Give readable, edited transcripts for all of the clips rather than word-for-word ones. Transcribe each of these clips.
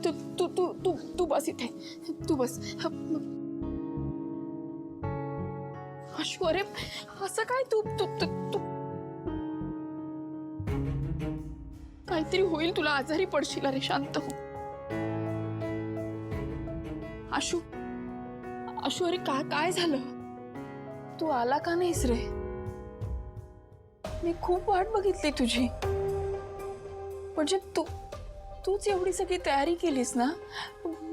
तू तू तू तू तू बस इथे, तू बस. आशु अरे असं काय तू तू तू तू काहीतरी होईल, तुला आजारी पडशील. अरे शांत हो. आशु आशु अरे काय झालं? तू आला का नाहीस रे? मी खूप वाट बघितली तुझी. म्हणजे तूच एवढी सगळी तयारी केलीस ना,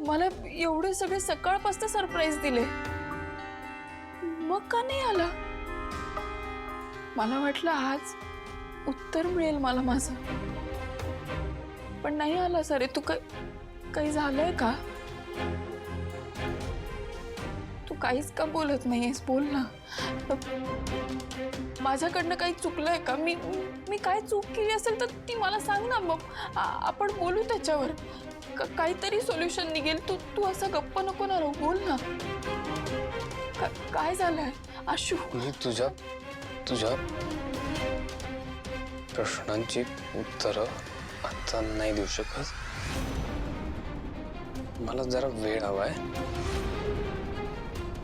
मला एवढे सगळे सकाळपासून सरप्राईज दिले, मग का नाही आला? मला वाटलं आज उत्तर मिळेल मला माझं, पण नाही आला. सरे तू काही झालंय का? तू काहीच का बोलत नाहीयेस? बोल ना. माझ्याकडनं काही चुकलंय का? मी काय चूक केली असेल तर ती मला सांग ना, मग आपण बोलू त्याच्यावर. काहीतरी सोल्युशन निघेल. तू असं गप्प नको ना राहू. बोल ना. काय झालंय आशु? मी तुझ्या प्रश्नांची उत्तरं आता नाही देऊ शकत. मला जरा वेळ हवाय.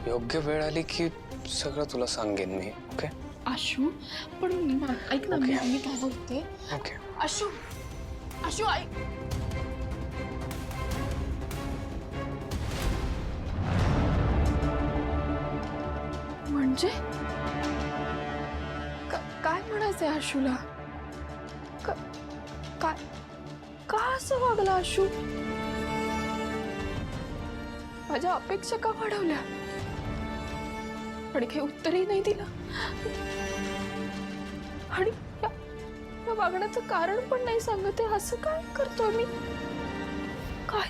योग्य वेळ आली की सगळं तुला सांगेन मी. ओके आशु, पण ऐक ना. Okay. मी काय बोलते. ओके आशु आशु ऐक. म्हणजे काय म्हणायचंय आशुला? का असं वागला आशु? माझ्या अपेक्षा का वाढवल्या? आणि काही उत्तरही नाही दिलं. आणि या वागण्याचं कारण पण नाही सांगत आहे. असं काय करतोय मी? काय